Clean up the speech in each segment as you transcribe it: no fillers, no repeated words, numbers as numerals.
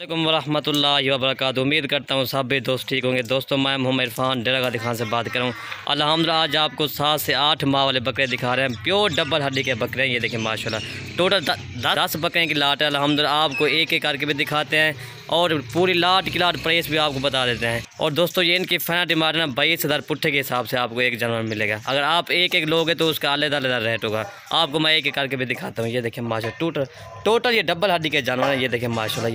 वालेकुम वरहमतुल्लाहि वबरकातुहू। उम्मीद करता हूँ सब भी दोस्त ठीक होंगे। दोस्तों मैं मोहम्मद इरफान डेरा गाजी खान से बात कर रहा हूँ। अल्हम्दुलिल्लाह आज आपको 7 से 8 माह वाले बकरे दिखा रहे हैं। प्योर डबल हड्डी के बकरे हैं। ये देखें माशाल्लाह टोटल 10 बकरे की लाट है। अल्हम्दुलिल्लाह आपको एक एक करके भी दिखाते हैं और पूरी लाट की लाट प्राइस भी आपको बता देते हैं। और दोस्तों ये इनकी फाइनल डिमांड है ना 22,000 पुट्ठे के हिसाब से आपको एक जानवर मिलेगा। अगर आप एक एक लोगे तो उसका अलग-अलग रेट होगा। आपको मैं एक एक करके भी दिखाता हूँ। ये देखें माशाल्लाह टोटल ये डबल हड्डी के जानवर हैं। ये देखें माशाल्लाह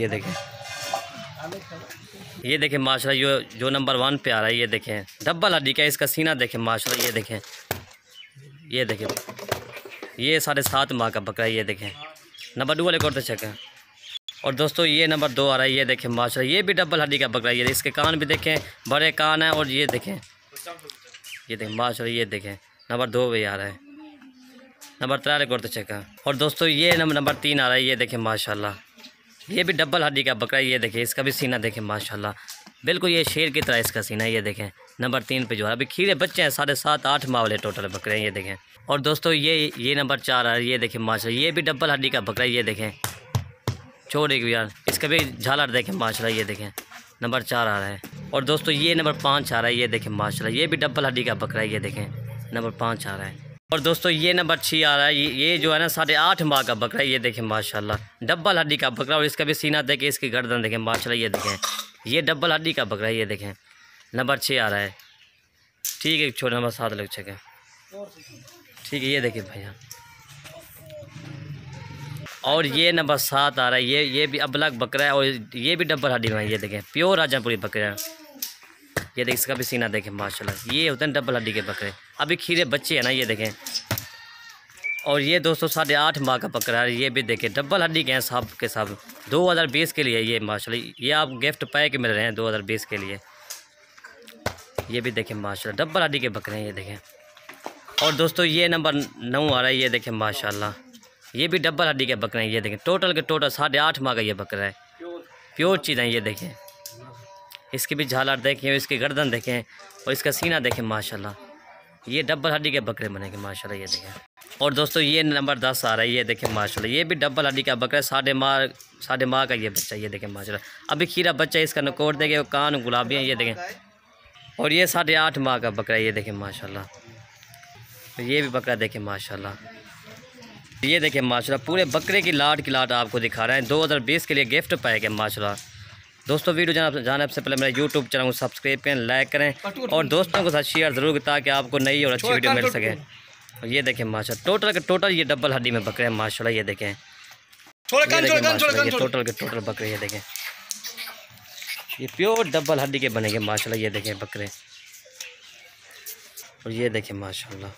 ये देखें माशाल्लाह जो नंबर 1 पे आ रहा है। ये देखें डबल हड्डी का इसका सीना देखें माशाल्लाह। ये देखें ये 7.5 माह का बकरा है। ये देखें नंबर 2 वाले को चेक है। और दोस्तों ये नंबर 2 आ रहा है। ये देखें माशाल्लाह ये भी डबल हड्डी का बकरा है। ये इसके कान भी देखें बड़े कान हैं। और ये देखें माशाल्लाह ये देखें नंबर 2 पे आ रहा है। नंबर 3 वाले को चेक है। और दोस्तों ये नंबर 3 आ रहा है। ये देखें माशाल्लाह ये भी डबल हड्डी का बकरा है। ये देखें इसका भी सीना देखें माशाल्लाह बिल्कुल ये शेर की तरह इसका सीना है। ये देखें नंबर 3 पे जो है अभी खीरे बच्चे हैं 7.5-8 माह वाले टोटल बकरे हैं। ये देखें। और दोस्तों ये नंबर 4 है। ये देखें माशाल्लाह ये भी डबल हड्डी का बकरा है। ये देखें छोड़े यार इसका भी झालर देखें माशाल्लाह। ये देखें नंबर 4 आ रहा है। और दोस्तों ये नंबर 5 आ रहा है। ये देखें माशाल्लाह ये भी डबल हड्डी का बकरा है। ये देखें नंबर 5 आ रहा है। और दोस्तों ये नंबर 6 आ रहा है। ये जो है ना 8.5 माह का बकरा है। ये देखें माशाल्लाह डबल हड्डी का बकरा। और इसका भी सीना देखें इसकी गर्दन देखें माशाल्लाह। ये देखें ये डबल हड्डी का बकरा है। ये देखें नंबर 6 आ रहा है। ठीक है छोटे नंबर 7 लग चुके ठीक है। ये देखिए भैया। और ये नंबर 7 आ रहा है। ये भी अबलग बकरा है और ये भी डबल हड्डी में है। ये देखें प्योर राजापुरी बकरा है। ये देखें इसका भी सीना देखें माशाल्लाह ये होते हैं डबल हड्डी के बकरे। अभी खीरे बच्चे हैं ना। ये देखें। और ये दोस्तों 8.5 माह का बकरा है। ये भी देखें डबल हड्डी के हैं सब के सब। 2020 के लिए ये माशाल्लाह ये आप गिफ्ट पैक मिल रहे हैं 2020 के लिए। ये भी देखें माशाल्लाह डबल हड्डी के बकरे हैं। ये देखें। और दोस्तों ये नंबर 9 आ रहा है। ये देखें माशाल्लाह ये भी डबल हड्डी के बकरे हैं। ये देखें टोटल के टोटल 8.5 माह का ये बकरा है। प्योर चीज़ है। ये देखें इसकी भी झालर देखें इसकी गर्दन देखें और इसका सीना देखें माशाल्लाह ये डबल हड्डी के बकरे बनेंगे माशाल्लाह। ये देखें। और दोस्तों ये नंबर 10 आ रहा है। ये देखें माशाल्लाह ये भी डबल हड्डी का बकरा है। 7.5 माह का ये बच्चा। ये देखें माशाल्लाह अभी खीरा बच्चा इसका नकोट देखे कान गुलाबी हैं। ये देखें। और ये 8.5 माह का बकरा है। ये देखें माशाल्लाह ये भी बकरा देखें माशाल्लाह। ये देखें माशाल्लाह पूरे बकरे की लाट आपको दिखा रहे हैं। 2020 के लिए गिफ्ट पैक है माशाल्लाह। दोस्तों वीडियो जाने से पहले मेरा यूट्यूब चैनल को सब्सक्राइब करें लाइक करें और दोस्तों के साथ शेयर ज़रूर करें ताकि आपको नई और अच्छी वीडियो मिल सके। और ये देखें माशाल्लाह टोटल के टोटल ये डबल हड्डी में बकरे हैं माशाल्लाह। ये देखें ये टोटल के टोटल बकरे। ये देखें ये प्योर डबल हड्डी के बनेंगे माशाल्लाह। ये देखें बकरे। और ये देखें माशाल्लाह